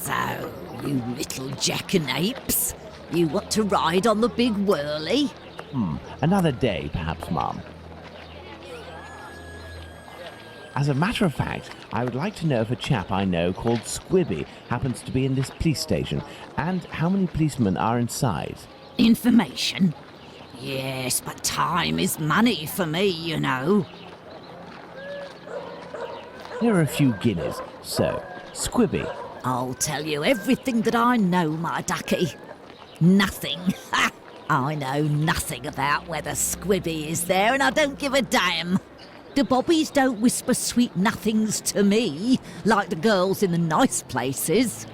So, you little jackanapes, you want to ride on the big whirly? Another day, perhaps, Mum. As a matter of fact, I would like to know if a chap I know called Squibby happens to be in this police station, and how many policemen are inside. Information? Yes, but time is money for me, you know. Here are a few guineas. So, Squibby. I'll tell you everything that I know, my ducky. Nothing. Ha! I know nothing about whether Squibby is there, and I don't give a damn. The bobbies don't whisper sweet nothings to me, like the girls in the nice places.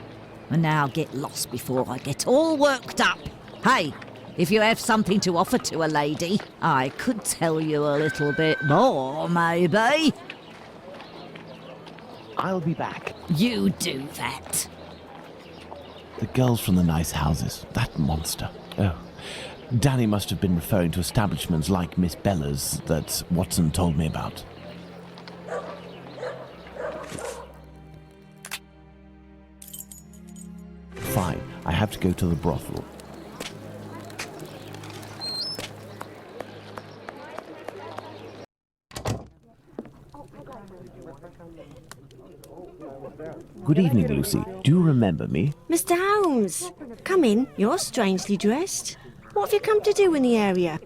And now get lost before I get all worked up. Hey, if you have something to offer to a lady, I could tell you a little bit more, maybe. I'll be back. You do that. The girls from the nice houses. That monster. Oh. Danny must have been referring to establishments like Miss Bella's that Watson told me about. Fine, I have to go to the brothel. Good evening, Lucy. Do you remember me? Mr. Holmes, come in. You're strangely dressed. What have you come to do in the area?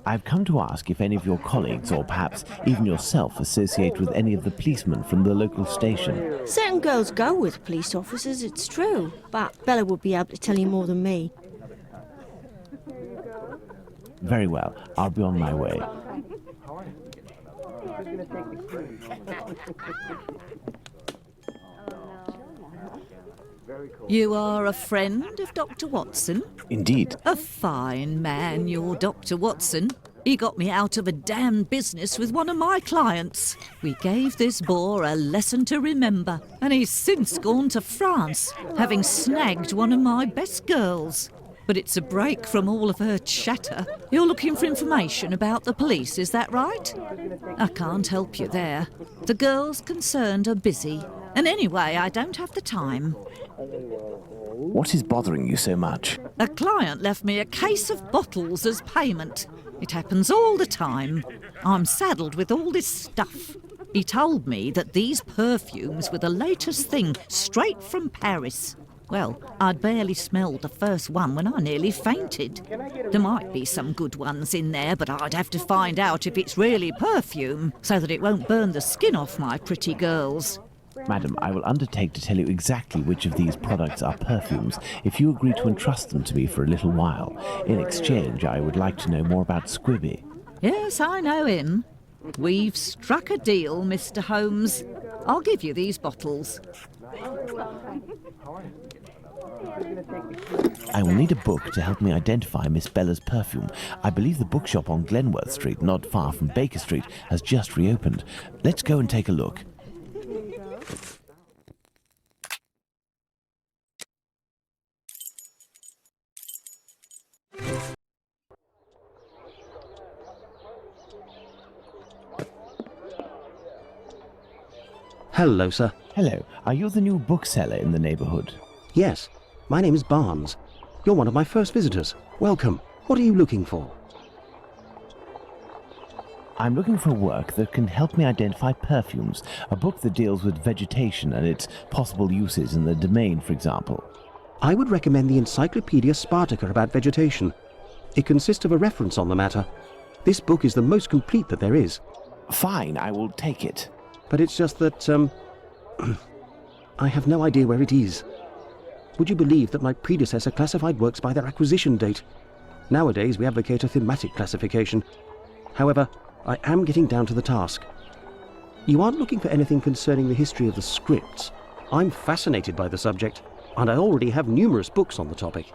I've come to ask if any of your colleagues, or perhaps even yourself, associate with any of the policemen from the local station. Certain girls go with police officers, it's true, but Bella would be able to tell you more than me. Very well, I'll be on my way. You are a friend of Dr. Watson? Indeed. A fine man, your Dr. Watson. He got me out of a damn business with one of my clients. We gave this boor a lesson to remember, and he's since gone to France, having snagged one of my best girls. But it's a break from all of her chatter. You're looking for information about the police, is that right? I can't help you there. The girls concerned are busy, and anyway, I don't have the time. What is bothering you so much? A client left me a case of bottles as payment. It happens all the time. I'm saddled with all this stuff. He told me that these perfumes were the latest thing, straight from Paris. Well, I'd barely smelled the first one when I nearly fainted. There might be some good ones in there, but I'd have to find out if it's really perfume, so that it won't burn the skin off my pretty girls. Madam, I will undertake to tell you exactly which of these products are perfumes if you agree to entrust them to me for a little while. In exchange, I would like to know more about Squibby. Yes, I know him. We've struck a deal, Mr. Holmes. I'll give you these bottles. I will need a book to help me identify Miss Bella's perfume. I believe the bookshop on Glenworth Street, not far from Baker Street, has just reopened. Let's go and take a look. Hello, sir. Hello, are you the new bookseller in the neighbourhood? Yes, my name is Barnes. You're one of my first visitors. Welcome. What are you looking for? I'm looking for work that can help me identify perfumes, a book that deals with vegetation and its possible uses in the domain, for example. I would recommend the Encyclopedia Spartica about vegetation. It consists of a reference on the matter. This book is the most complete that there is. Fine, I will take it. But it's just that, I have no idea where it is. Would you believe that my predecessor classified works by their acquisition date? Nowadays, we advocate a thematic classification. However, I am getting down to the task. You aren't looking for anything concerning the history of the scripts. I'm fascinated by the subject, and I already have numerous books on the topic.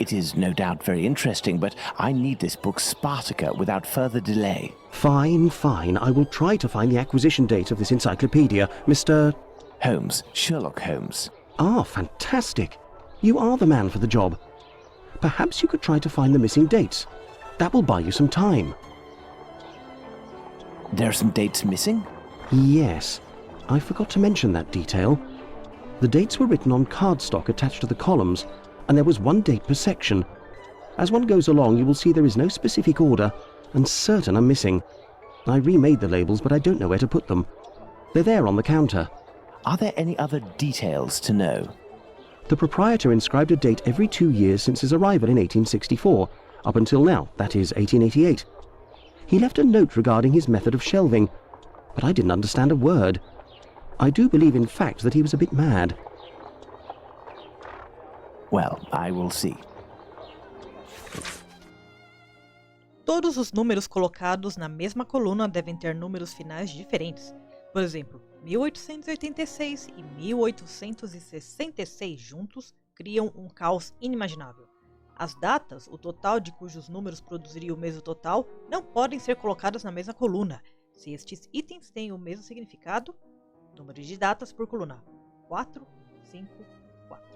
It is no doubt very interesting, but I need this book Spartica without further delay. Fine, fine. I will try to find the acquisition date of this encyclopedia, Mr. Holmes, Sherlock Holmes. Ah, fantastic. You are the man for the job. Perhaps you could try to find the missing dates. That will buy you some time. There are some dates missing? Yes. I forgot to mention that detail. The dates were written on cardstock attached to the columns, and there was one date per section. As one goes along, you will see there is no specific order, and certain are missing. I remade the labels, but I don't know where to put them. They're there on the counter. Are there any other details to know? The proprietor inscribed a date every 2 years since his arrival in 1864, up until now, that is 1888. He left a note regarding his method of shelving, but I didn't understand a word. I do believe, in fact, that he was a bit mad. Well, I will see. Todos os números colocados na mesma coluna devem ter números finais diferentes. Por exemplo, 1886 e 1866 juntos criam um caos inimaginável. As datas, o total de cujos números produziria o mesmo total, não podem ser colocadas na mesma coluna. Se estes itens têm o mesmo significado, número de datas por coluna: 4, 5, 4.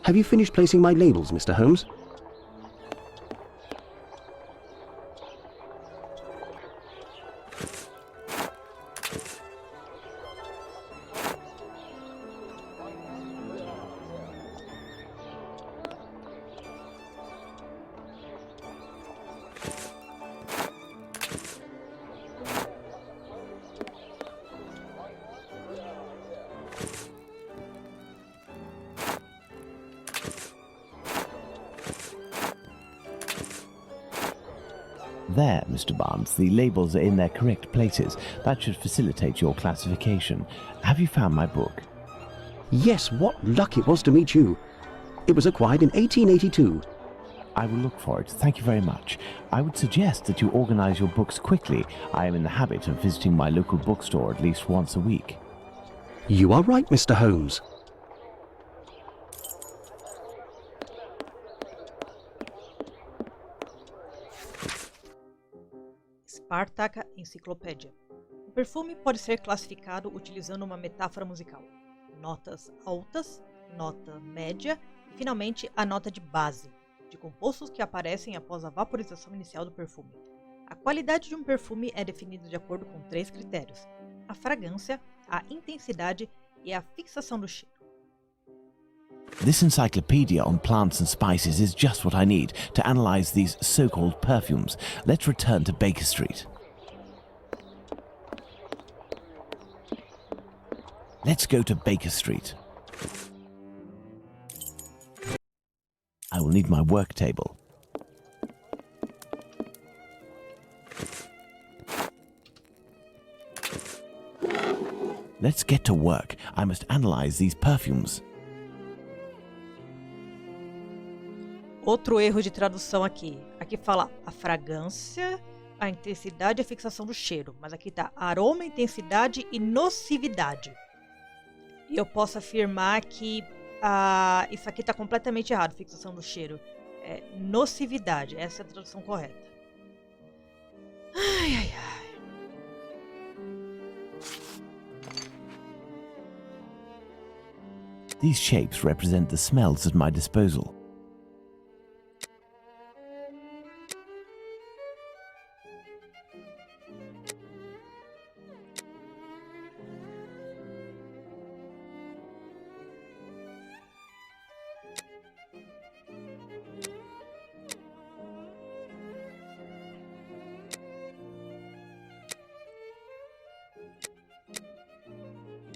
Have you finished placing my labels, Mr. Holmes? There, Mr. Barnes, the labels are in their correct places. That should facilitate your classification. Have you found my book? Yes, what luck it was to meet you. It was acquired in 1882. I will look for it. Thank you very much. I would suggest that you organize your books quickly. I am in the habit of visiting my local bookstore at least once a week. You are right, Mr. Holmes. Spartaka Enciclopédia. O perfume pode ser classificado utilizando uma metáfora musical. Notas altas, nota média e, finalmente, a nota de base, de compostos que aparecem após a vaporização inicial do perfume. A qualidade de um perfume é definida de acordo com 3 critérios: a fragrância, a intensidade e a fixação do cheiro. This encyclopedia on plants and spices is just what I need to analyze these so-called perfumes. Let's return to Baker Street. Let's go to Baker Street. I will need my work table. Let's get to work. I must analyze these perfumes. Outro erro de tradução aqui. Aqui fala a fragrância, a intensidade e a fixação do cheiro. Mas aqui tá aroma, intensidade e nocividade. E eu posso afirmar que isso aqui tá completamente errado, fixação do cheiro. É nocividade, essa é a tradução correta. Ai, ai, ai. These shapes represent the smells at my disposal.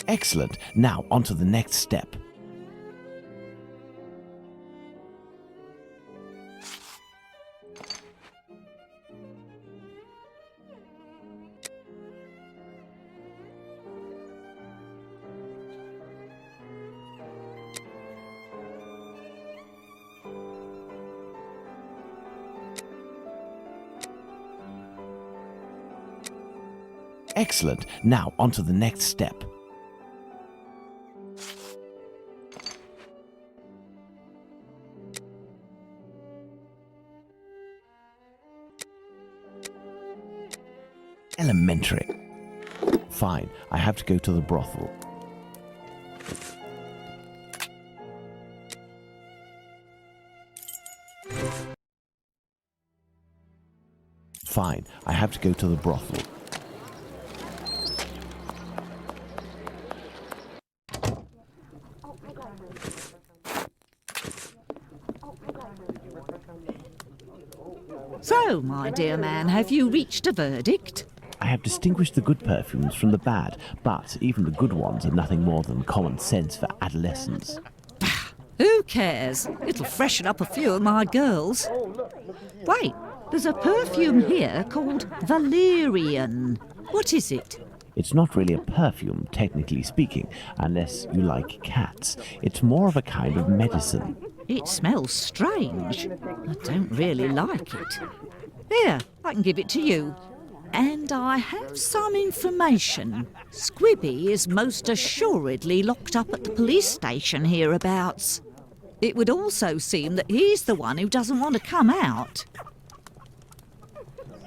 Excellent. Now, on to the next step. Excellent. Now, on to the next step. Elementary. Fine, I have to go to the brothel. Fine, I have to go to the brothel. So, my dear man, have you reached a verdict? I have distinguished the good perfumes from the bad, but even the good ones are nothing more than common sense for adolescents. Who cares? It'll freshen up a few of my girls. Wait, there's a perfume here called Valerian. What is it? It's not really a perfume, technically speaking, unless you like cats. It's more of a kind of medicine. It smells strange. I don't really like it. Here, I can give it to you. And I have some information. Squibby is most assuredly locked up at the police station hereabouts. It would also seem that he's the one who doesn't want to come out.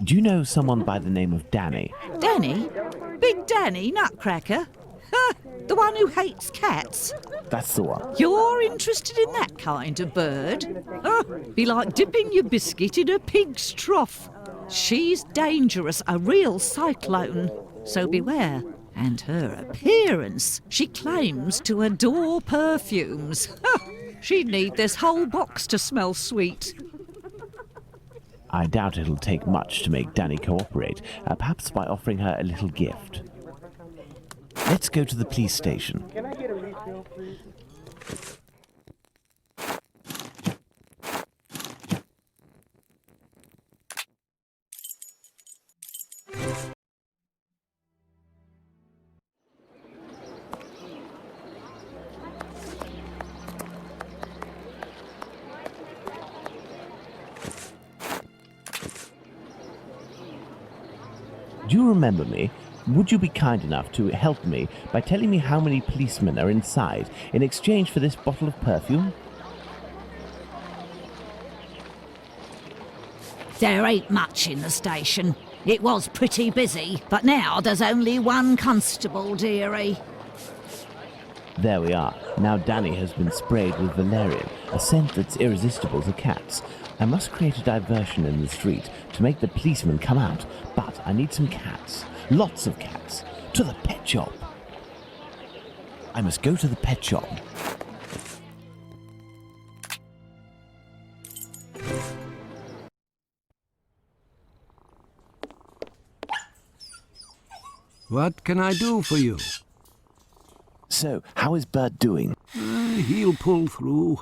Do you know someone by the name of Danny? Danny? Big Danny, Nutcracker? Ha! The one who hates cats? That's the one. You're interested in that kind of bird? Oh, be like dipping your biscuit in a pig's trough. She's dangerous, a real cyclone. So beware. And her appearance. She claims to adore perfumes. She'd need this whole box to smell sweet. I doubt it'll take much to make Danny cooperate, perhaps by offering her a little gift. Let's go to the police station. Can I get a refill, please? Do you remember me? Would you be kind enough to help me by telling me how many policemen are inside in exchange for this bottle of perfume? There ain't much in the station. It was pretty busy, but now there's only one constable, dearie. There we are. Now Danny has been sprayed with valerian, a scent that's irresistible to cats. I must create a diversion in the street to make the policemen come out, but I need some cats. Lots of cats. To the pet shop. I must go to the pet shop. What can I do for you? So, how is Bert doing? He'll pull through.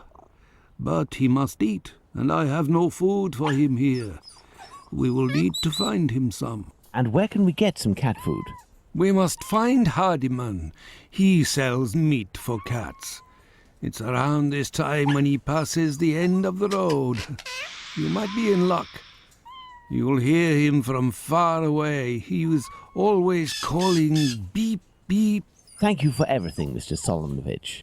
But he must eat, and I have no food for him here. We will need to find him some. And where can we get some cat food? We must find Hardiman. He sells meat for cats. It's around this time when he passes the end of the road. You might be in luck. You'll hear him from far away. He was always calling beep, beep. Thank you for everything, Mr. Solomovich.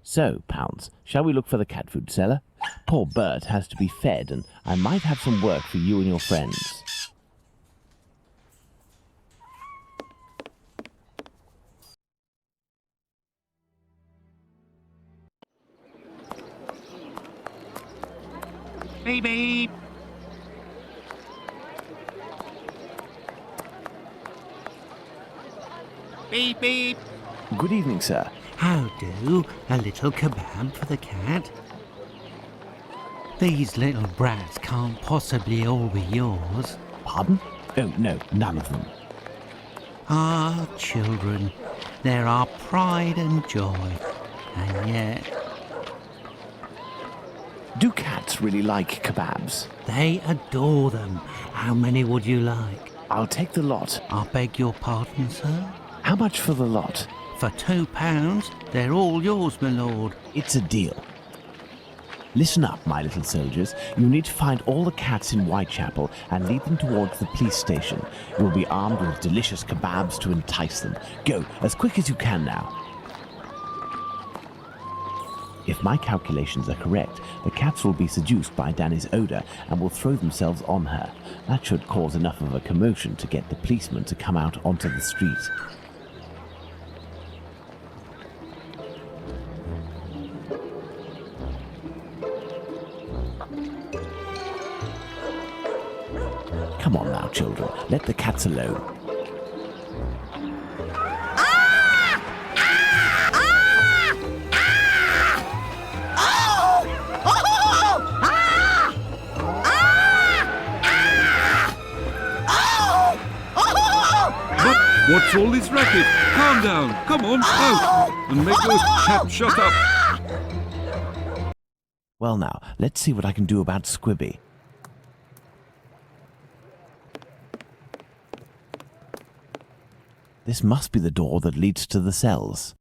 So, Pounds, shall we look for the cat food seller? Poor Bert has to be fed, and I might have some work for you and your friends. Beep, beep. Beep, beep. Good evening, sir. How do? A little kebab for the cat? These little brats can't possibly all be yours. Pardon? Oh, no, none of them. Ah, children, they're our pride and joy. And yet, Do cats really like kebabs? they adore them. How many would you like? I'll take the lot. I beg your pardon, sir? How much for the lot? For £2, they're all yours, my lord. It's a deal. Listen up, my little soldiers. You need to find all the cats in Whitechapel and lead them towards the police station. You'll be armed with delicious kebabs to entice them. Go, as quick as you can now. If my calculations are correct, the cats will be seduced by Danny's odour and will throw themselves on her. That should cause enough of a commotion to get the policeman to come out onto the street. Come on now, children. Let the cats alone. But what's all this racket? Calm down. Come on, out. And make those cats shut up. Well now, let's see what I can do about Squibby. This must be the door that leads to the cells.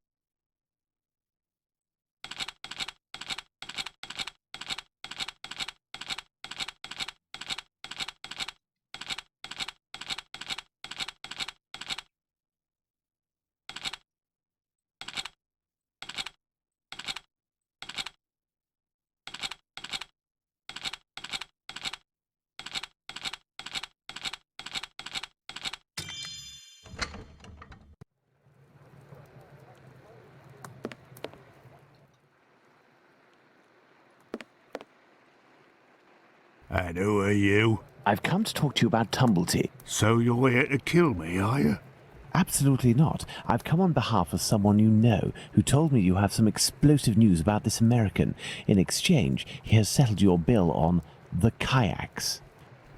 And who are you? I've come to talk to you about Tumblety. So you're here to kill me, are you? Absolutely not. I've come on behalf of someone you know, who told me you have some explosive news about this American. In exchange, he has settled your bill on the kayaks.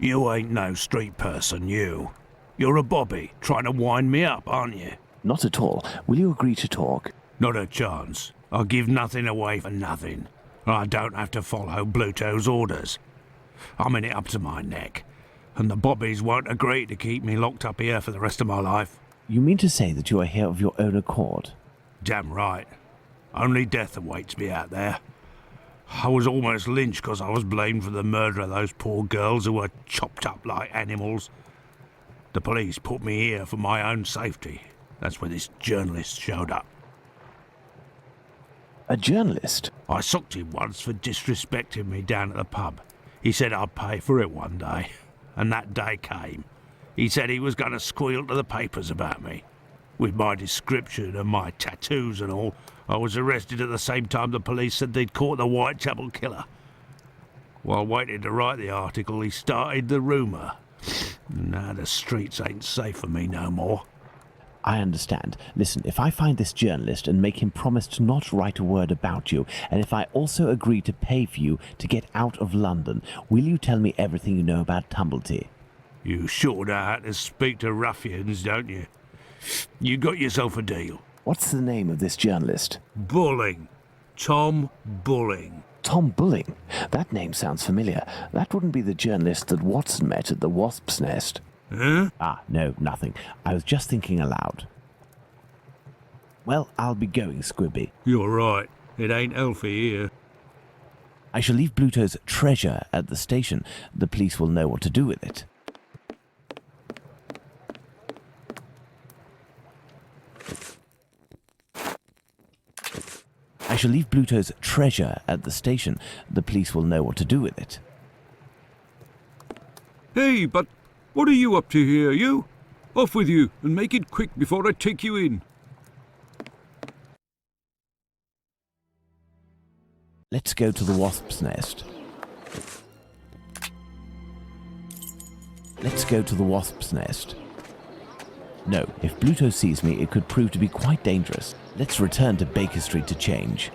You ain't no street person, you. You're a bobby, trying to wind me up, aren't you? Not at all. Will you agree to talk? Not a chance. I'll give nothing away for nothing. I don't have to follow Bluto's orders. I'm in it up to my neck, and the bobbies won't agree to keep me locked up here for the rest of my life. You mean to say that you are here of your own accord? Damn right. Only death awaits me out there. I was almost lynched because I was blamed for the murder of those poor girls who were chopped up like animals. The police put me here for my own safety. That's when this journalist showed up. A journalist? I socked him once for disrespecting me down at the pub. He said I'd pay for it one day, and that day came. He said he was going to squeal to the papers about me. With my description and my tattoos and all, I was arrested at the same time the police said they'd caught the Whitechapel killer. While waiting to write the article, he started the rumour. Now the streets ain't safe for me no more. I understand. Listen, if I find this journalist and make him promise to not write a word about you, and if I also agree to pay for you to get out of London, will you tell me everything you know about Tumblety? You sure know how to speak to ruffians, don't you? You got yourself a deal. What's the name of this journalist? Bulling. Tom Bulling. Tom Bulling? That name sounds familiar. That wouldn't be the journalist that Watson met at the Wasp's Nest. Huh? Ah, no, nothing. I was just thinking aloud. Well, I'll be going, Squibby. You're right. It ain't healthy here. I shall leave Bluto's treasure at the station. The police will know what to do with it. I shall leave Bluto's treasure at the station. The police will know what to do with it. Hey, but what are you up to here, you? Off with you, and make it quick before I take you in. Let's go to the Wasp's Nest. Let's go to the Wasp's Nest. No, if Bluto sees me, it could prove to be quite dangerous. Let's return to Baker Street to change.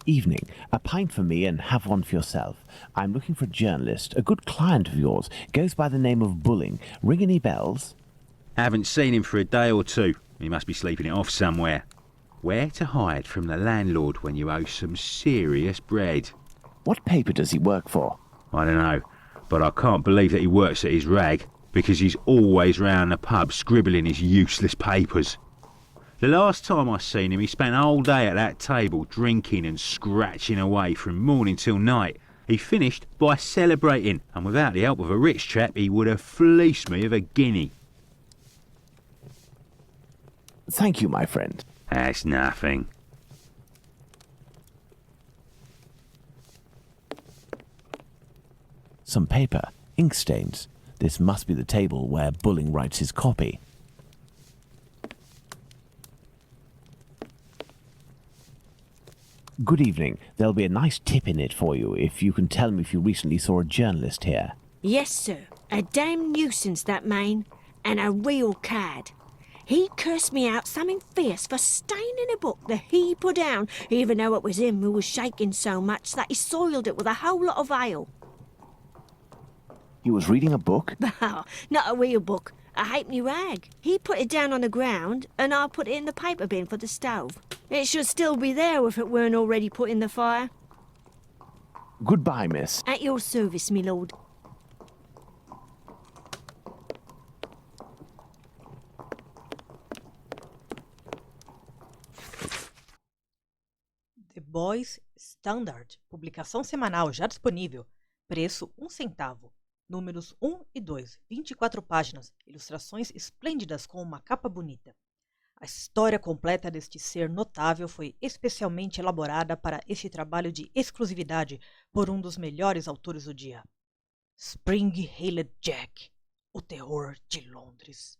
Evening. A pint for me and have one for yourself. I'm looking for a journalist, a good client of yours. Goes by the name of Bulling. Ring any bells? Haven't seen him for a day or two. He must be sleeping it off somewhere. Where to hide from the landlord when you owe some serious bread? What paper does he work for? I don't know, but I can't believe that he works at his rag, because he's always round the pub scribbling his useless papers. The last time I seen him, he spent a whole day at that table drinking and scratching away from morning till night. He finished by celebrating, and without the help of a rich chap, he would have fleeced me of a guinea. Thank you, my friend. That's nothing. Some paper, ink stains. This must be the table where Bulling writes his copy. Good evening. There'll be a nice tip in it for you if you can tell me if you recently saw a journalist here. Yes, sir. A damn nuisance, that man. And a real cad. He cursed me out something fierce for staining a book that he put down, even though it was him who was shaking so much that he soiled it with a whole lot of ale. He was reading a book? Not a real book. A halfpenny rag. He put it down on the ground, and I put it in the paper bin for the stove. It should still be there if it weren't already put in the fire. Goodbye, miss. At your service, me lord. Depois, Standard, publicação semanal já disponível, preço 1 centavo, números 1 e 2, 24 páginas, ilustrações esplêndidas com uma capa bonita. A história completa deste ser notável foi especialmente elaborada para este trabalho de exclusividade por um dos melhores autores do dia. Spring-Heeled Jack, o terror de Londres.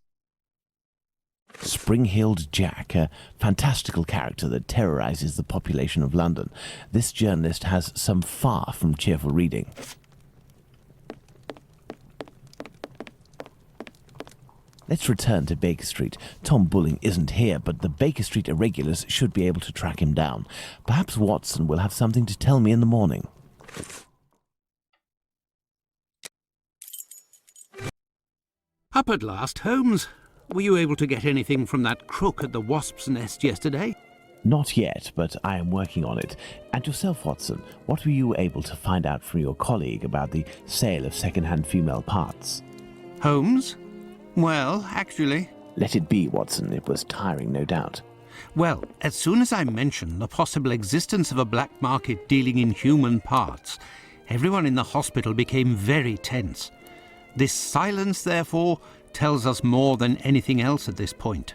Spring-Heeled Jack, a fantastical character that terrorizes the population of London. This journalist has some far from cheerful reading. Let's return to Baker Street. Tom Bulling isn't here, but the Baker Street irregulars should be able to track him down. Perhaps Watson will have something to tell me in the morning. Up at last, Holmes. Were you able to get anything from that crook at the Wasp's Nest yesterday? Not yet, but I am working on it. And yourself, Watson, what were you able to find out from your colleague about the sale of second-hand female parts? Holmes? Well, actually... Let it be, Watson. It was tiring, no doubt. Well, as soon as I mentioned the possible existence of a black market dealing in human parts, everyone in the hospital became very tense. This silence, therefore, tells us more than anything else at this point.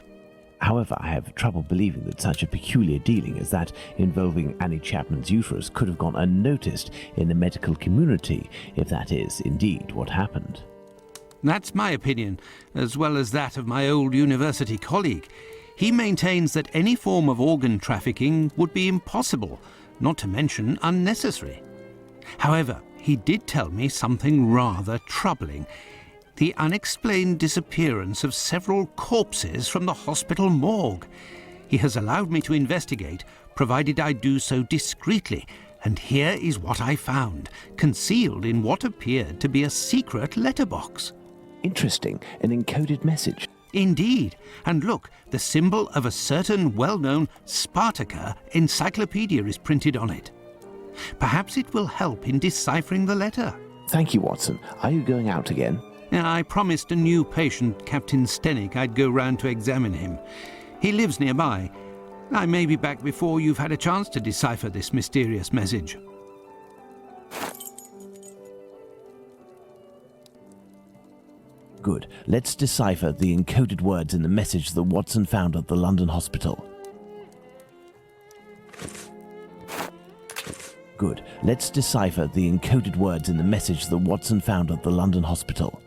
However, I have trouble believing that such a peculiar dealing as that involving Annie Chapman's uterus could have gone unnoticed in the medical community, if that is indeed what happened. That's my opinion, as well as that of my old university colleague. He maintains that any form of organ trafficking would be impossible, not to mention unnecessary. However, he did tell me something rather troubling. The unexplained disappearance of several corpses from the hospital morgue. He has allowed me to investigate, provided I do so discreetly, and here is what I found, concealed in what appeared to be a secret letterbox. Interesting, an encoded message. Indeed, and look, the symbol of a certain well-known Spartaca encyclopedia is printed on it. Perhaps it will help in deciphering the letter. Thank you, Watson. Are you going out again? I promised a new patient, Captain Stenick, I'd go round to examine him. He lives nearby. I may be back before you've had a chance to decipher this mysterious message. Good. Let's decipher the encoded words in the message that Watson found at the London hospital. Good. Let's decipher the encoded words in the message that Watson found at the London hospital.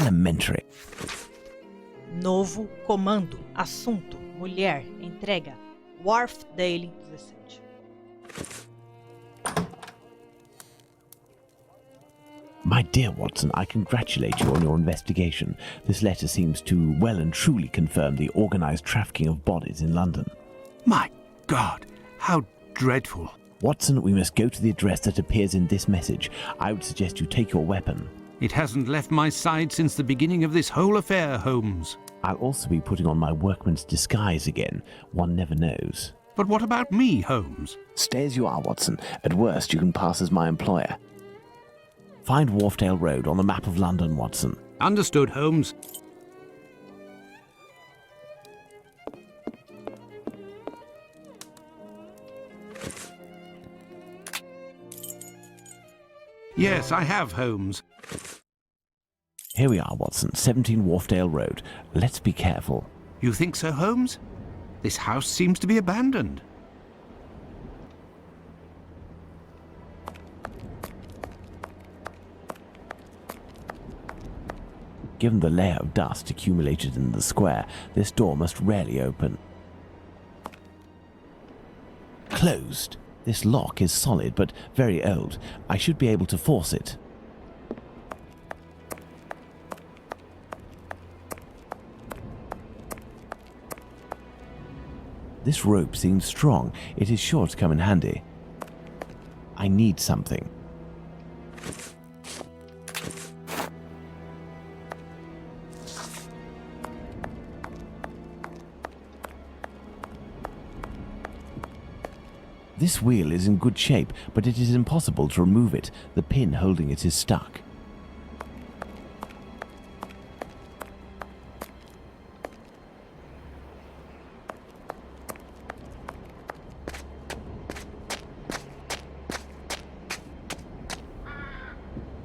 Elementary. Novo, comando, assunto, mulher, entrega. Wharfdale 17. My dear Watson, I congratulate you on your investigation. This letter seems to well and truly confirm the organized trafficking of bodies in London. My God, how dreadful. Watson, we must go to the address that appears in this message. I would suggest you take your weapon. It hasn't left my side since the beginning of this whole affair, Holmes. I'll also be putting on my workman's disguise again. One never knows. But what about me, Holmes? Stay as you are, Watson. At worst, you can pass as my employer. Find Wharfdale Road on the map of London, Watson. Understood, Holmes. Yes, I have, Holmes. Here we are, Watson. 17 Wharfdale Road. Let's be careful. You think so, Holmes? This house seems to be abandoned. Given the layer of dust accumulated in the square, this door must rarely open. Closed. This lock is solid but very old. I should be able to force it. This rope seems strong. It is sure to come in handy. I need something. This wheel is in good shape, but it is impossible to remove it. The pin holding it is stuck.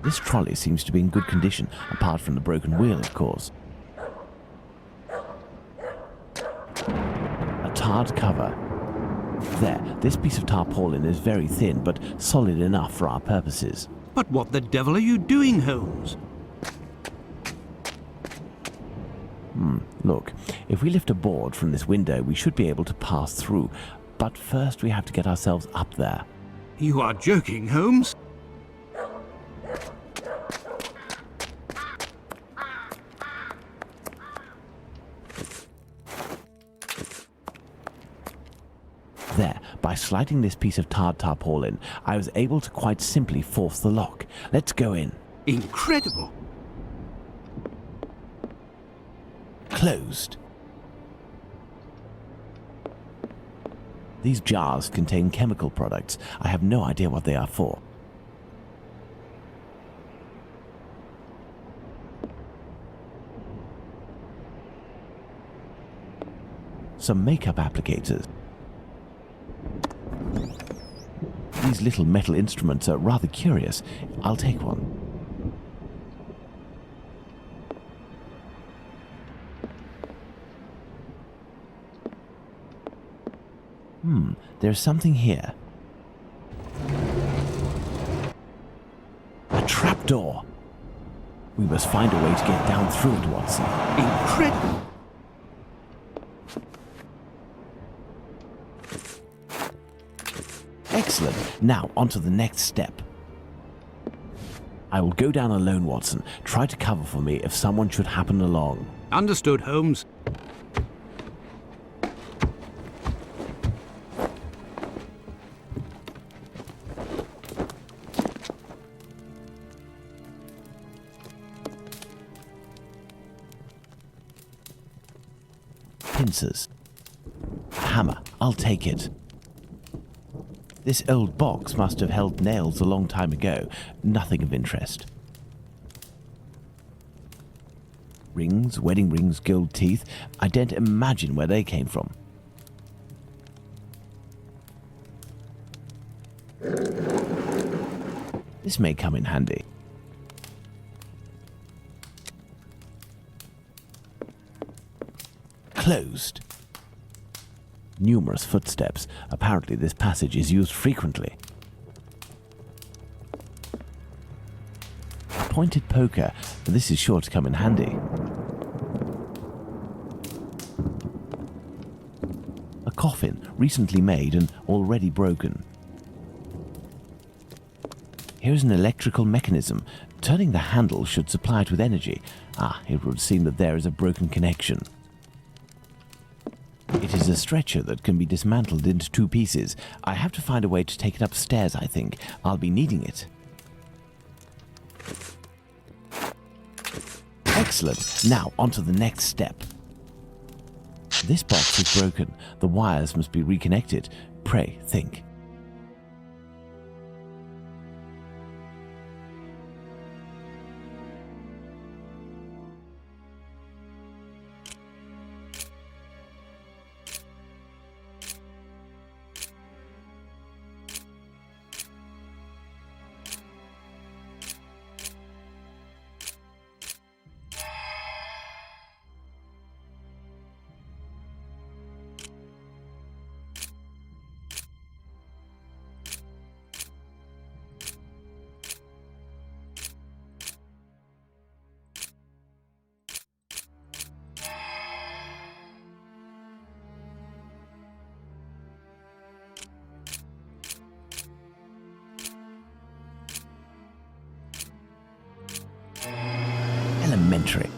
This trolley seems to be in good condition, apart from the broken wheel, of course. A tarred cover. There, this piece of tarpaulin is very thin, but solid enough for our purposes. But what the devil are you doing, Holmes? Look, if we lift a board from this window, we should be able to pass through. But first we have to get ourselves up there. You are joking, Holmes. There, by sliding this piece of tarred tarpaulin, I was able to quite simply force the lock. Let's go in. Incredible. Closed. These jars contain chemical products. I have no idea what they are for. Some makeup applicators. These little metal instruments are rather curious. I'll take one. There's something here. A trapdoor. We must find a way to get down through it, Watson. Incredible. Excellent. Now, on to the next step. I will go down alone, Watson. Try to cover for me if someone should happen along. Understood, Holmes. pincers. Hammer, I'll take it. This old box must have held nails a long time ago. Nothing of interest. Rings, wedding rings, gold teeth. I don't imagine where they came from. This may come in handy. Closed. Numerous footsteps. Apparently this passage is used frequently. A pointed poker. This is sure to come in handy. A coffin, recently made and already broken. Here's an electrical mechanism. Turning the handle should supply it with energy. Ah, it would seem that there is a broken connection. It is a stretcher that can be dismantled into 2 pieces. I have to find a way to take it upstairs, I think. I'll be needing it. Excellent. Now, on to the next step. This box is broken. The wires must be reconnected. Pray, think. Elementary.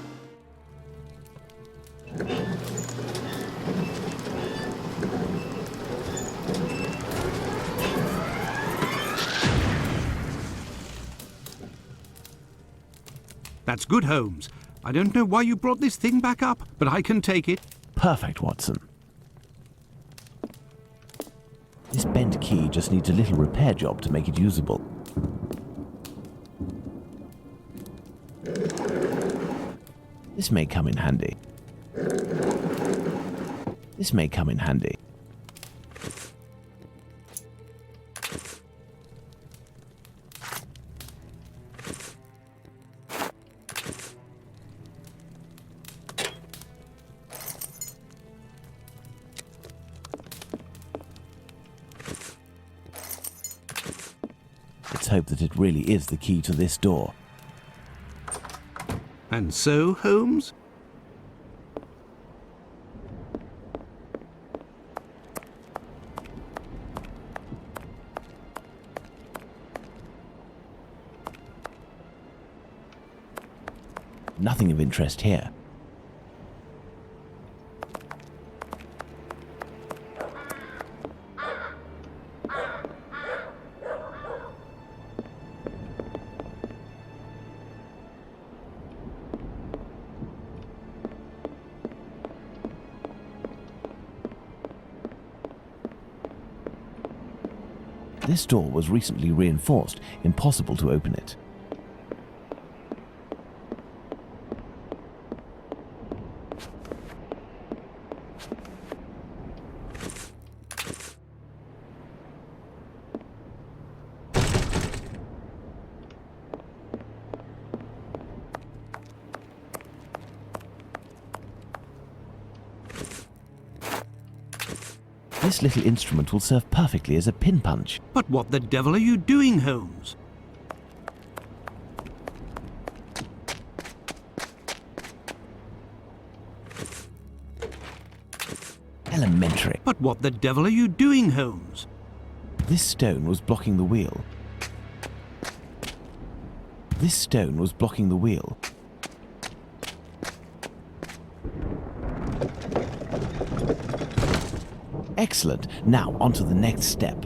That's good, Holmes. I don't know why you brought this thing back up, but I can take it. Perfect, Watson. This bent key just needs a little repair job to make it usable. This may come in handy. This may come in handy. Let's hope that it really is the key to this door. And so, Holmes? Nothing of interest here. This door was recently reinforced. Impossible to open it. This little instrument will serve perfectly as a pin punch. But what the devil are you doing, Holmes? Elementary. But what the devil are you doing, Holmes? This stone was blocking the wheel. This stone was blocking the wheel. Excellent. Now, on to the next step.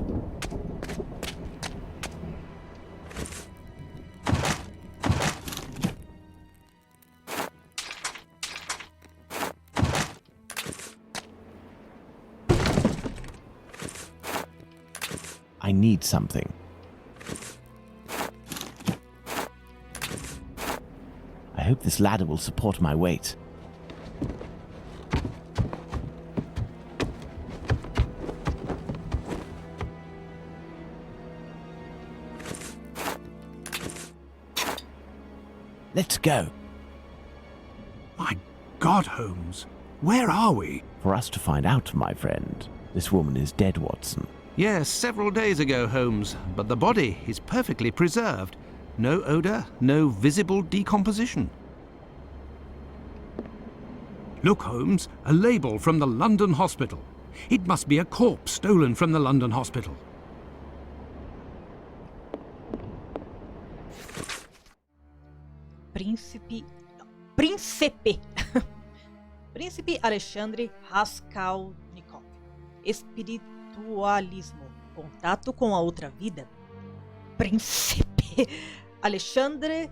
need something. I hope this ladder will support my weight. Let's go. My God, Holmes, where are we? For us to find out, my friend. This woman is dead, Watson. Yes, several days ago, Holmes, but the body is perfectly preserved. No odour, no visible decomposition. Look, Holmes, a label from the London hospital. It must be a corpse stolen from the London hospital. Príncipe Alexandre Raskolnikov. Espiritualismo. Contato com a outra vida. Príncipe Alexandre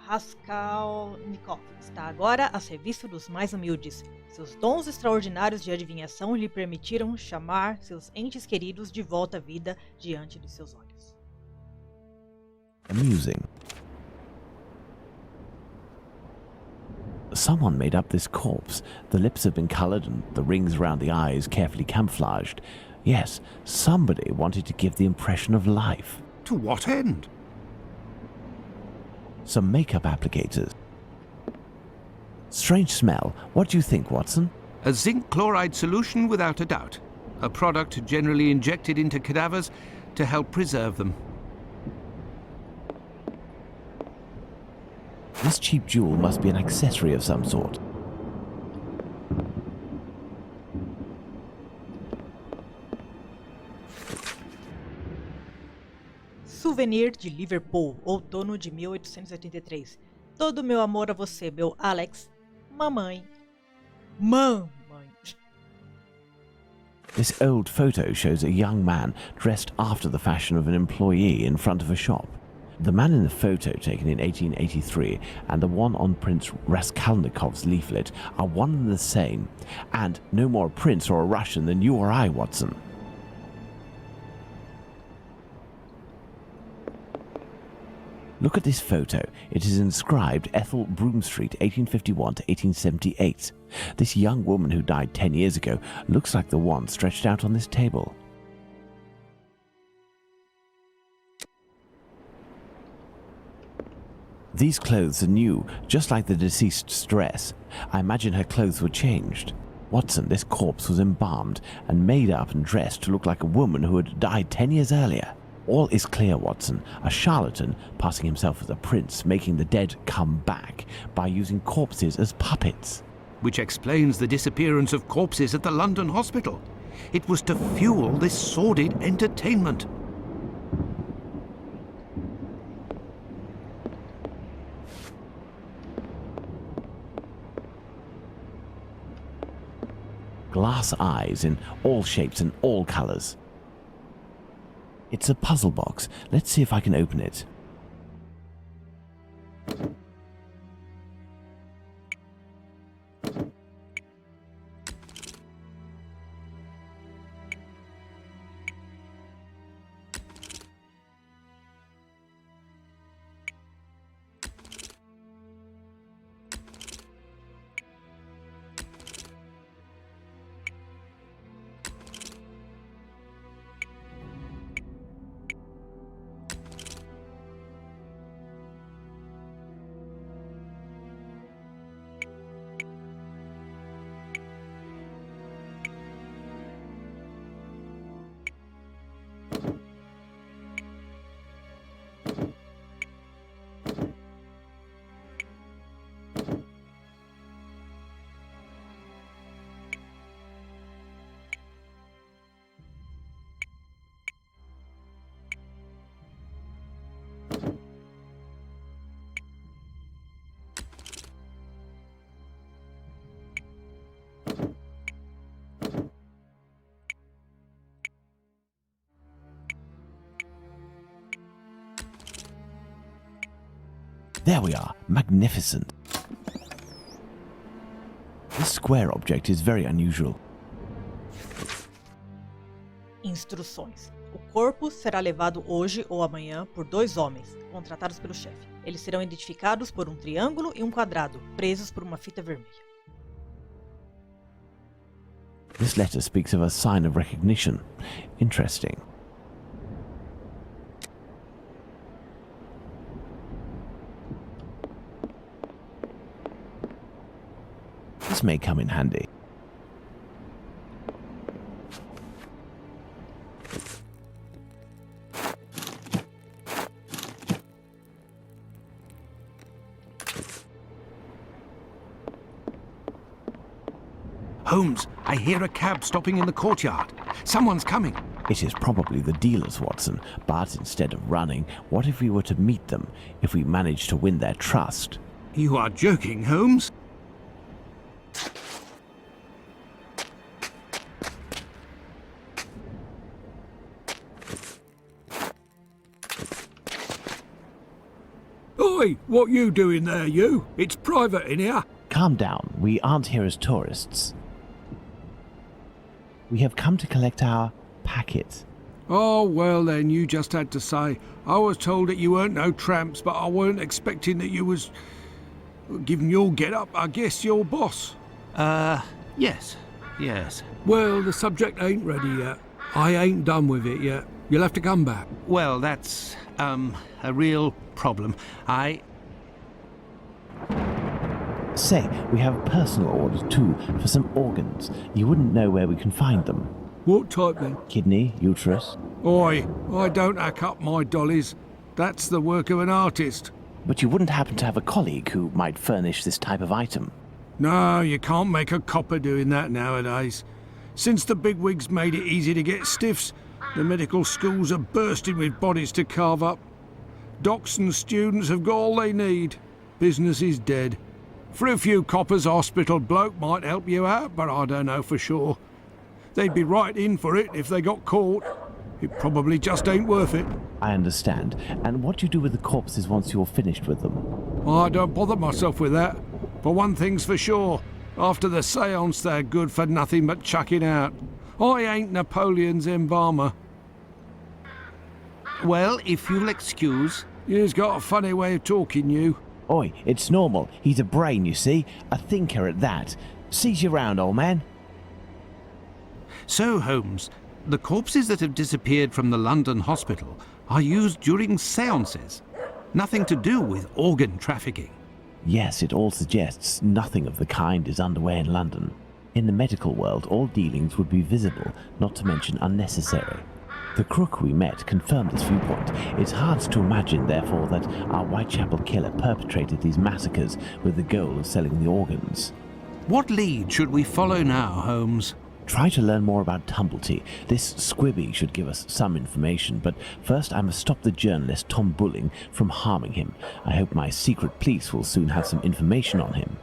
Raskolnikov está agora a serviço dos mais humildes. Seus dons extraordinários de adivinhação lhe permitiram chamar seus entes queridos de volta à vida diante de seus olhos. Amusing. Someone made up this corpse. The lips have been colored and the rings around the eyes carefully camouflaged. Yes, somebody wanted to give the impression of life. To what end? Some makeup applicators. Strange smell. What do you think, Watson? A zinc chloride solution without a doubt. A product generally injected into cadavers to help preserve them. This cheap jewel must be an accessory of some sort. Souvenir de Liverpool, outono de 1883. Todo meu amor a você, meu Alex. Mamãe. Mamãe. This old photo shows a young man dressed after the fashion of an employee in front of a shop. The man in the photo taken in 1883 and the one on Prince Raskolnikov's leaflet are one and the same, and no more a prince or a Russian than you or I, Watson. Look at this photo. It is inscribed Ethel Broome Street, 1851 to 1878. This young woman who died 10 years ago looks like the one stretched out on this table. These clothes are new, just like the deceased's dress. I imagine her clothes were changed. Watson, this corpse was embalmed and made up and dressed to look like a woman who had died 10 years earlier. All is clear, Watson. A charlatan passing himself as a prince, making the dead come back by using corpses as puppets. Which explains the disappearance of corpses at the London hospital. It was to fuel this sordid entertainment. Glass eyes in all shapes and all colors. It's a puzzle box. Let's see if I can open it. There we are. Magnificent. This square object is very unusual. Instruções. O corpo será levado hoje ou amanhã por 2 homens, contratados pelo chefe. Eles serão identificados por um triângulo e um quadrado, presos por uma fita vermelha. This letter speaks of a sign of recognition. Interesting. This may come in handy. Holmes, I hear a cab stopping in the courtyard. Someone's coming. It is probably the dealers, Watson, but instead of running, what if we were to meet them, if we managed to win their trust? You are joking, Holmes? Oi, what you doing there, you? It's private in here. Calm down, we aren't here as tourists. We have come to collect our packet. Oh, well then, you just had to say. I was told that you weren't no tramps, but I weren't expecting that you was... Given your get-up, I guess your boss. Yes. Well, the subject ain't ready yet. I ain't done with it yet. You'll have to come back. Well, that's, a real problem. Say, we have a personal order too, for some organs. You wouldn't know where we can find them. What type then? Kidney, uterus. Oi, I don't hack up my dollies. That's the work of an artist. But you wouldn't happen to have a colleague who might furnish this type of item? No, you can't make a copper doing that nowadays. Since the bigwigs made it easy to get stiffs, the medical schools are bursting with bodies to carve up. Docs and students have got all they need. Business is dead. For a few coppers, hospital bloke might help you out, but I don't know for sure. They'd be right in for it if they got caught. It probably just ain't worth it. I understand. And what do you do with the corpses once you're finished with them? I don't bother myself with that. But one thing's for sure. After the séance, they're good for nothing but chucking out. I ain't Napoleon's embalmer. Well, if you'll excuse... You've got a funny way of talking, you. Oi, it's normal. He's a brain, you see. A thinker at that. Seize you round, old man. So, Holmes, the corpses that have disappeared from the London hospital are used during séances. Nothing to do with organ trafficking. Yes, it all suggests nothing of the kind is underway in London. In the medical world, all dealings would be visible, not to mention unnecessary. The crook we met confirmed this viewpoint. It's hard to imagine, therefore, that our Whitechapel killer perpetrated these massacres with the goal of selling the organs. What lead should we follow now, Holmes? Try to learn more about Tumblety. This squibby should give us some information, but first I must stop the journalist Tom Bulling from harming him. I hope my secret police will soon have some information on him.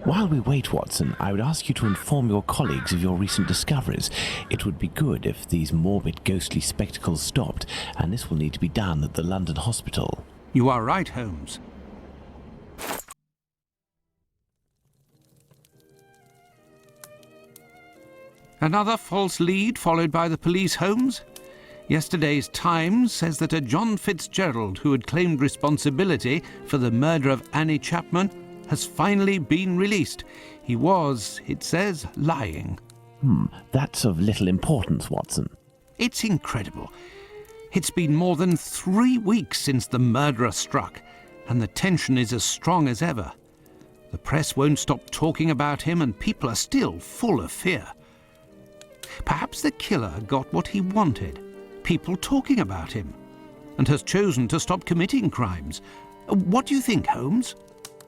While we wait, Watson, I would ask you to inform your colleagues of your recent discoveries. It would be good if these morbid ghostly spectacles stopped, and this will need to be done at the London hospital. You are right, Holmes. Another false lead followed by the police, Holmes? Yesterday's Times says that a John Fitzgerald, who had claimed responsibility for the murder of Annie Chapman, has finally been released. He was, it says, lying. That's of little importance, Watson. It's incredible. It's been more than 3 weeks since the murderer struck, and the tension is as strong as ever. The press won't stop talking about him, and people are still full of fear. Perhaps the killer got what he wanted, people talking about him, and has chosen to stop committing crimes. What do you think, Holmes?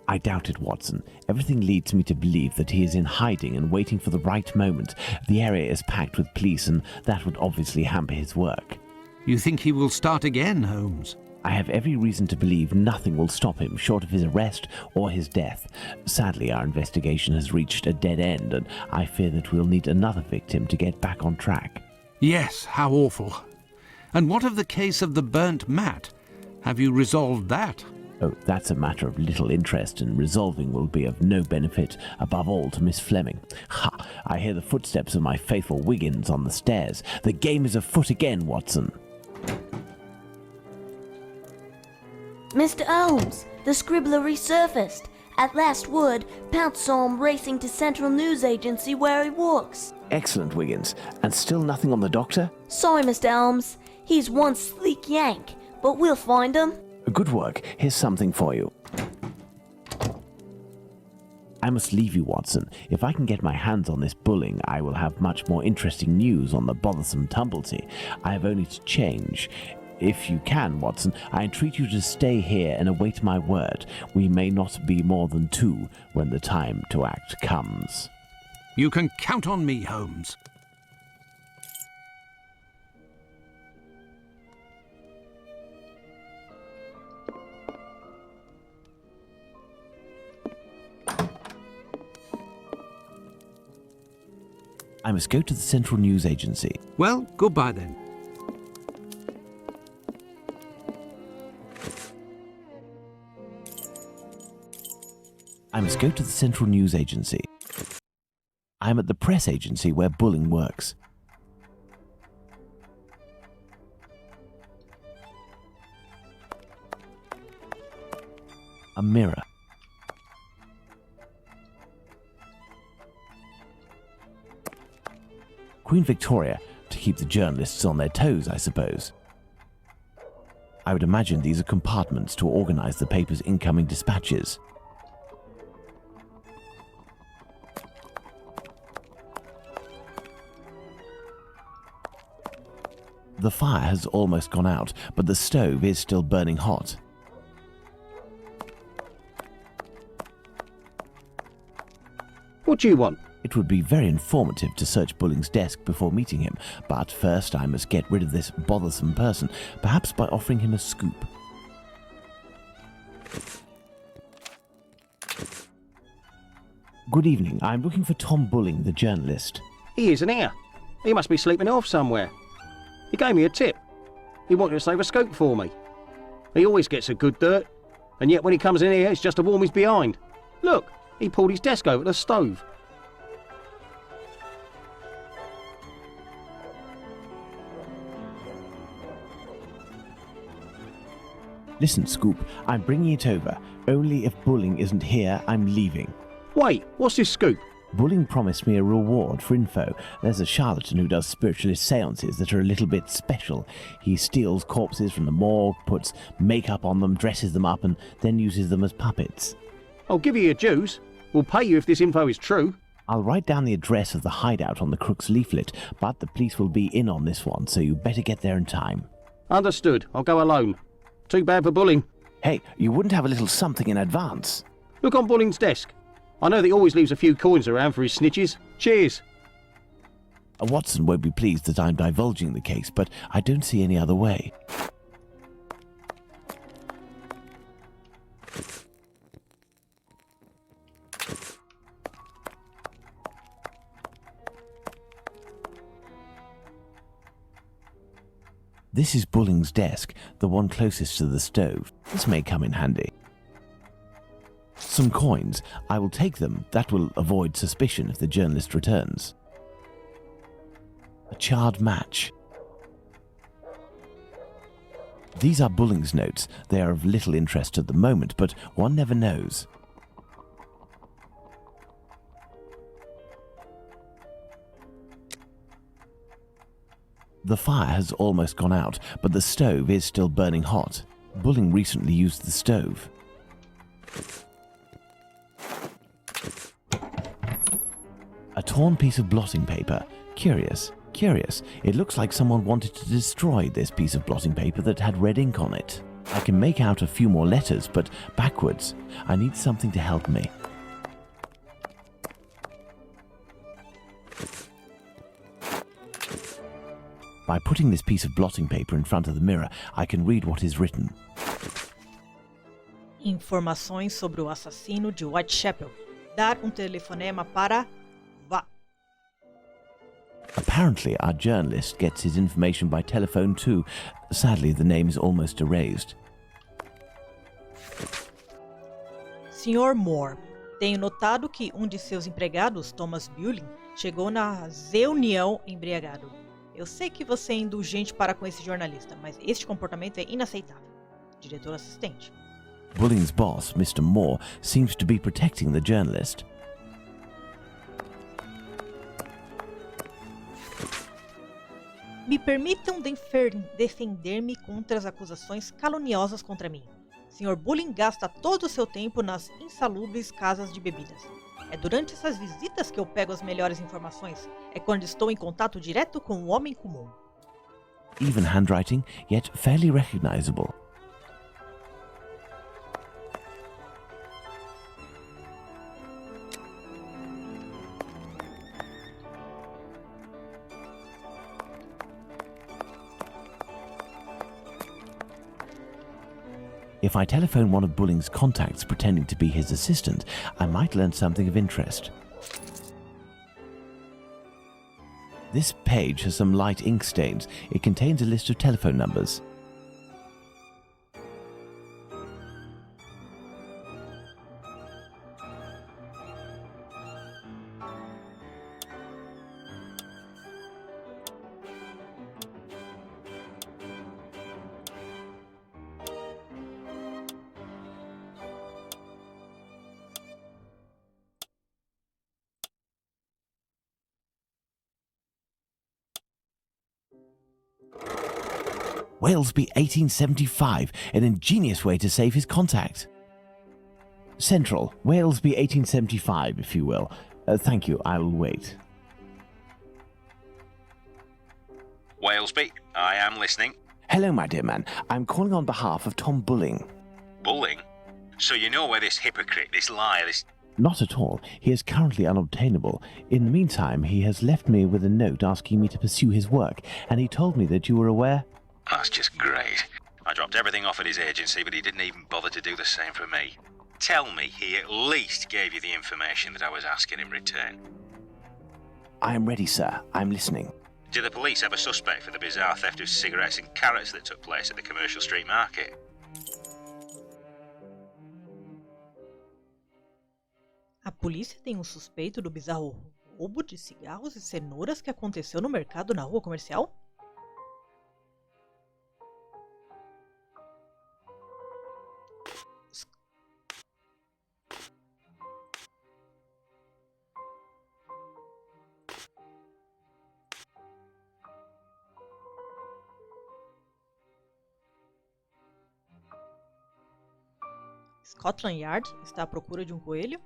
I doubt it, Watson. Everything leads me to believe that he is in hiding and waiting for the right moment. The area is packed with police, and that would obviously hamper his work. You think he will start again, Holmes? I have every reason to believe nothing will stop him short of his arrest or his death. Sadly, our investigation has reached a dead end, and I fear that we'll need another victim to get back on track. Yes, how awful. And what of the case of the burnt mat? Have you resolved that? Oh, that's a matter of little interest, and resolving will be of no benefit, above all to Miss Fleming. Ha! I hear the footsteps of my faithful Wiggins on the stairs. The game is afoot again, Watson. Mr. Holmes, the scribbler resurfaced. At last word, Pounce saw him racing to Central News Agency where he works. Excellent, Wiggins. And still nothing on the doctor? Sorry, Mr. Holmes. He's one sleek yank, but we'll find him. Good work. Here's something for you. I must leave you, Watson. If I can get my hands on this bulling, I will have much more interesting news on the bothersome Tumblety. I have only to change. If you can, Watson, I entreat you to stay here and await my word. We may not be more than two when the time to act comes. You can count on me, Holmes. I must go to the Central News Agency. Well, goodbye then. I must go to the Central News Agency. I am at the press agency where bulling works. A mirror. Queen Victoria, to keep the journalists on their toes, I suppose. I would imagine these are compartments to organize the paper's incoming dispatches. The fire has almost gone out, but the stove is still burning hot. What do you want? It would be very informative to search Bulling's desk before meeting him, but first I must get rid of this bothersome person, perhaps by offering him a scoop. Good evening. I'm looking for Tom Bulling, the journalist. He isn't here. He must be sleeping off somewhere. He gave me a tip. He wanted to save a scoop for me. He always gets a good dirt, and yet when he comes in here, it's just to warm his behind. Look, he pulled his desk over the stove. Listen, Scoop, I'm bringing it over. Only if Bulling isn't here, I'm leaving. Wait, what's this scoop? Bulling promised me a reward for info. There's a charlatan who does spiritualist seances that are a little bit special. He steals corpses from the morgue, puts makeup on them, dresses them up, and then uses them as puppets. I'll give you your dues. We'll pay you if this info is true. I'll write down the address of the hideout on the crook's leaflet, but the police will be in on this one, so you better get there in time. Understood. I'll go alone. Too bad for Bulling. Hey, you wouldn't have a little something in advance? Look on Bulling's desk. I know that he always leaves a few coins around for his snitches. Cheers. Watson won't be pleased that I'm divulging the case, but I don't see any other way. This is Bulling's desk, the one closest to the stove. This may come in handy. Some coins. I will take them. That will avoid suspicion if the journalist returns. A charred match. These are Bulling's notes. They are of little interest at the moment, but one never knows. The fire has almost gone out, but the stove is still burning hot. Bulling recently used the stove. A torn piece of blotting paper. Curious, curious. It looks like someone wanted to destroy this piece of blotting paper that had red ink on it. I can make out a few more letters, but backwards. I need something to help me. By putting this piece of blotting paper in front of the mirror, I can read what is written. Informações sobre o assassino de Whitechapel. Dar telefonema para vá. Apparently, our journalist gets his information by telephone too. Sadly, the name is almost erased. Sr. Moore, tenho notado que um de seus empregados, Thomas Bulling, chegou na reunião embriagado. Eu sei que você é indulgente para com esse jornalista, mas este comportamento é inaceitável. Diretor assistente. Bulling's boss, Mr. Moore, seems to be protecting the journalist. Me permitam defender-me contra as acusações caluniosas contra mim. Sr. Bulling gasta todo o seu tempo nas insalubres casas de bebidas. É durante essas visitas que eu pego as melhores informações. É quando estou em contato direto com o homem comum. Even handwriting, yet fairly recognizable. If I telephone one of Bulling's contacts pretending to be his assistant, I might learn something of interest. This page has some light ink stains. It contains a list of telephone numbers. Walesby 1875, an ingenious way to save his contact. Central, Walesby 1875, if you will. Thank you, I will wait. Walesby, I am listening. Hello, my dear man. I'm calling on behalf of Tom Bulling. Bulling? So you know where this hypocrite, this liar, this... Not at all. He is currently unobtainable. In the meantime, he has left me with a note asking me to pursue his work, and he told me that you were aware... That's just great. I dropped everything off at his agency, but he didn't even bother to do the same for me. Tell me he at least gave you the information that I was asking in return. I am ready, sir. I'm listening. Do the police have a suspect for the bizarre theft of cigarettes and carrots that took place at the commercial street market? A polícia tem suspeito do bizarro roubo de cigarros e cenouras que aconteceu no mercado na rua comercial? Scotland Yard está à procura de um coelho?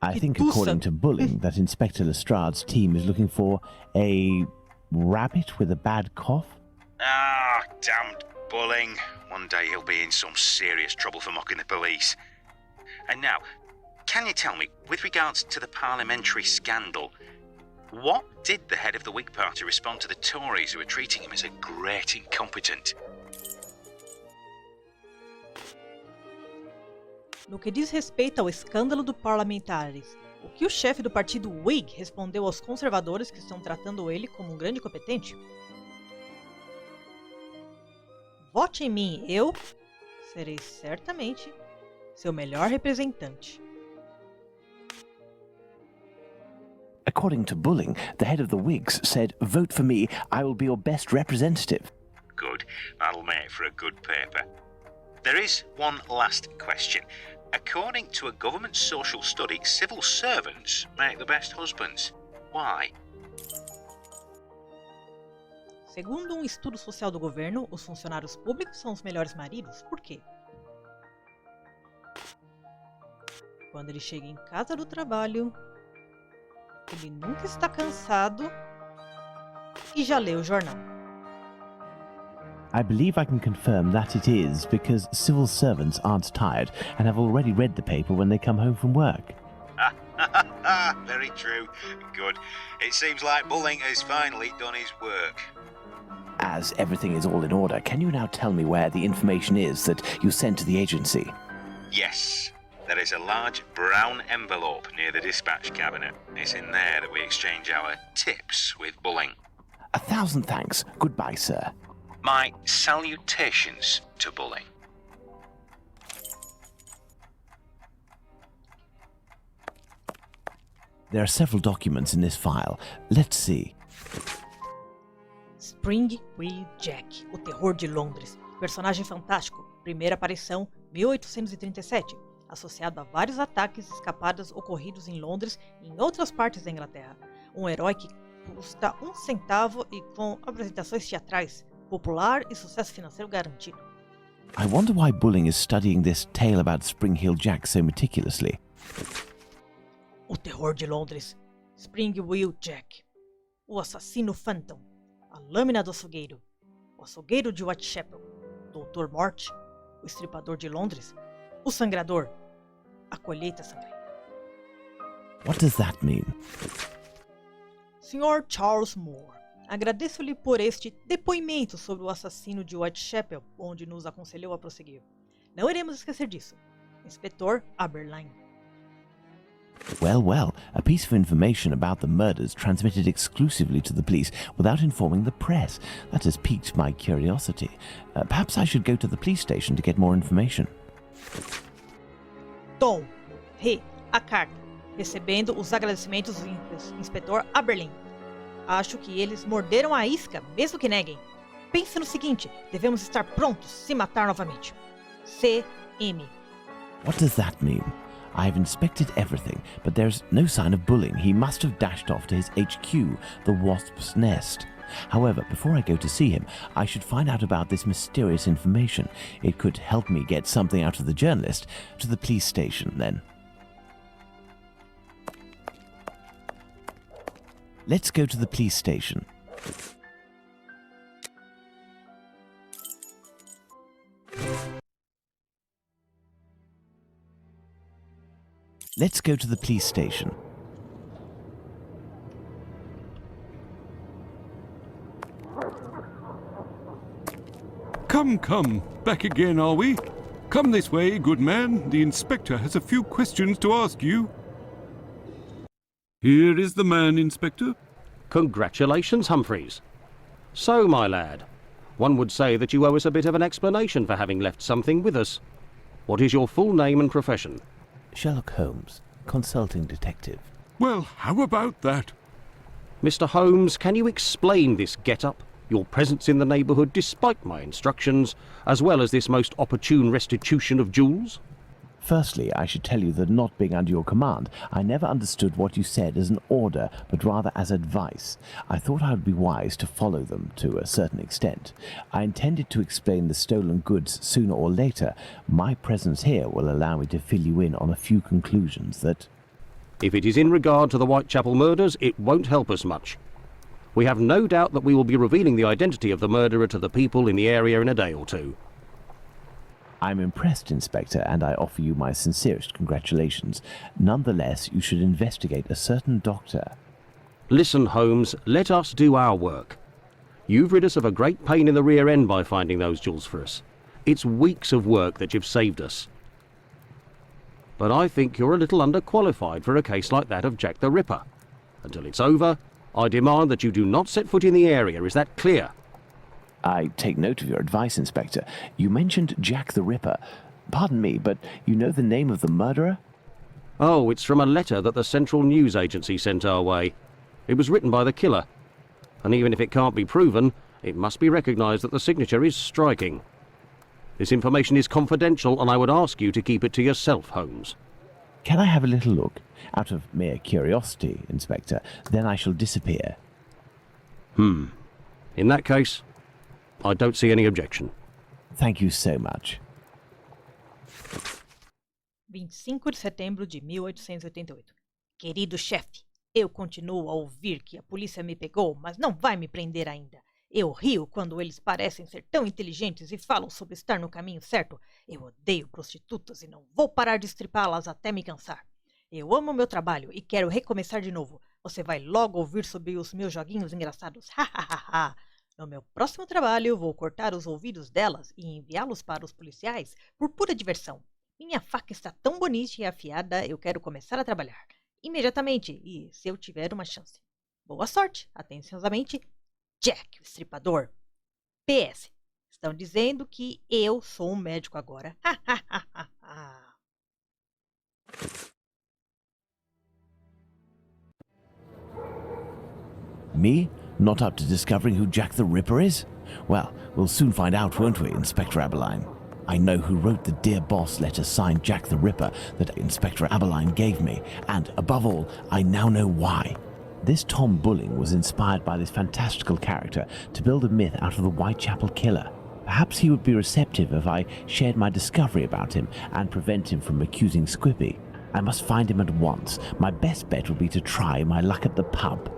I think, according to Bulling, that Inspector Lestrade's team is looking for a rabbit with a bad cough. Ah, damned Bulling. One day he'll be in some serious trouble for mocking the police. And now, can you tell me, with regards to the parliamentary scandal, what did the head of the Whig Party respond to the Tories who were treating him as a great incompetent? No que diz respeito ao escândalo dos parlamentares, o que o chefe do partido Whig respondeu aos conservadores que estão tratando ele como um grande incompetente? Vote em mim, eu serei certamente seu melhor representante. According to Bulling, the head of the Whigs said, "Vote for me, I will be your best representative." Good. That'll make for a good paper. There is one last question. According to a government social study, civil servants make the best husbands. Why? Segundo um estudo social do governo, os funcionários públicos são os melhores maridos. Por quê? Quando ele chega em casa do trabalho, ele nunca está cansado e já lê o jornal. I believe I can confirm that it is because civil servants aren't tired and have already read the paper when they come home from work. Very true. Good. It seems like Bulling has finally done his work. As everything is all in order, can you now tell me where the information is that you sent to the agency? Yes. There is a large brown envelope near the dispatch cabinet. It's in there that we exchange our tips with Bulling. 1,000 thanks. Goodbye, sir. My salutations to Bully. There are several documents in this file. Let's see. Spring Wheel Jack, o terror de Londres. Personagem fantástico. Primeira aparição, 1837. Associado a vários ataques e escapadas ocorridos em Londres e em outras partes da Inglaterra. Um herói que custa 1 centavo e com apresentações teatrais. Popular e sucesso financeiro garantido. I wonder why Bulling is studying this tale about Spring Heel Jack so meticulously. O terror de Londres. Spring Wheel Jack. O assassino Phantom. A lâmina do açougueiro. O açougueiro de Whitechapel. Doutor Morte. O estripador de Londres. O sangrador. A colheita sangrenta. What does that mean? Sr. Charles Moore, agradeço-lhe por este depoimento sobre o assassino de Whitechapel, onde nos aconselhou a prosseguir. Não iremos esquecer disso. Inspetor Aberline. Well, well, a piece of information about the murders transmitted exclusively to the police without informing the press. That has piqued my curiosity. Perhaps I should go to the police station to get more information. Tom, a carta, recebendo os agradecimentos do inspetor Aberline. Acho que eles morderam a isca, mesmo que neguem. Pense no seguinte, devemos estar prontos se matar novamente. C.M. What does that mean? I've inspected everything, but there's no sign of Bulling. He must have dashed off to his HQ, the Wasp's Nest. However, before I go to see him, I should find out about this mysterious information. It could help me get something out of the journalist. To the police station, then. Let's go to the police station. Let's go to the police station. Come, back again, are we? Come this way, good man. The inspector has a few questions to ask you. Here is the man, Inspector. Congratulations, Humphreys. So, my lad, one would say that you owe us a bit of an explanation for having left something with us. What is your full name and profession? Sherlock Holmes, consulting detective. Well, how about that? Mr. Holmes, can you explain this get-up, your presence in the neighbourhood despite my instructions, as well as this most opportune restitution of jewels? Firstly, I should tell you that not being under your command, I never understood what you said as an order, but rather as advice. I thought I would be wise to follow them to a certain extent. I intended to explain the stolen goods sooner or later. My presence here will allow me to fill you in on a few conclusions that... If it is in regard to the Whitechapel murders, it won't help us much. We have no doubt that we will be revealing the identity of the murderer to the people in the area in a day or two. I'm impressed, Inspector, and I offer you my sincerest congratulations. Nonetheless, you should investigate a certain doctor. Listen, Holmes, let us do our work. You've rid us of a great pain in the rear end by finding those jewels for us. It's weeks of work that you've saved us. But I think you're a little underqualified for a case like that of Jack the Ripper. Until it's over, I demand that you do not set foot in the area. Is that clear? I take note of your advice, Inspector. You mentioned Jack the Ripper. Pardon me, but you know the name of the murderer? Oh, it's from a letter that the Central News Agency sent our way. It was written by the killer. And even if it can't be proven, it must be recognised that the signature is striking. This information is confidential, and I would ask you to keep it to yourself, Holmes. Can I have a little look? Out of mere curiosity, Inspector. Then I shall disappear. In that case, I don't see any objection. Thank you so much. 25 de setembro de 1888. Querido chefe, eu continuo a ouvir que a polícia me pegou, mas não vai me prender ainda. Eu rio quando eles parecem ser tão inteligentes e falam sobre estar no caminho certo. Eu odeio prostitutas e não vou parar de estripá-las até me cansar. Eu amo meu trabalho e quero recomeçar de novo. Você vai logo ouvir sobre os meus joguinhos engraçados. Ha. No meu próximo trabalho, vou cortar os ouvidos delas e enviá-los para os policiais por pura diversão. Minha faca está tão bonita e afiada, eu quero começar a trabalhar imediatamente e se eu tiver uma chance. Boa sorte! Atenciosamente, Jack, o estripador. PS, estão dizendo que eu sou um médico agora. Me? Not up to discovering who Jack the Ripper is? Well, we'll soon find out, won't we, Inspector Aberline? I know who wrote the Dear Boss letter signed Jack the Ripper that Inspector Aberline gave me, and, above all, I now know why. This Tom Bulling was inspired by this fantastical character to build a myth out of the Whitechapel Killer. Perhaps he would be receptive if I shared my discovery about him and prevent him from accusing Squippy. I must find him at once. My best bet would be to try my luck at the pub.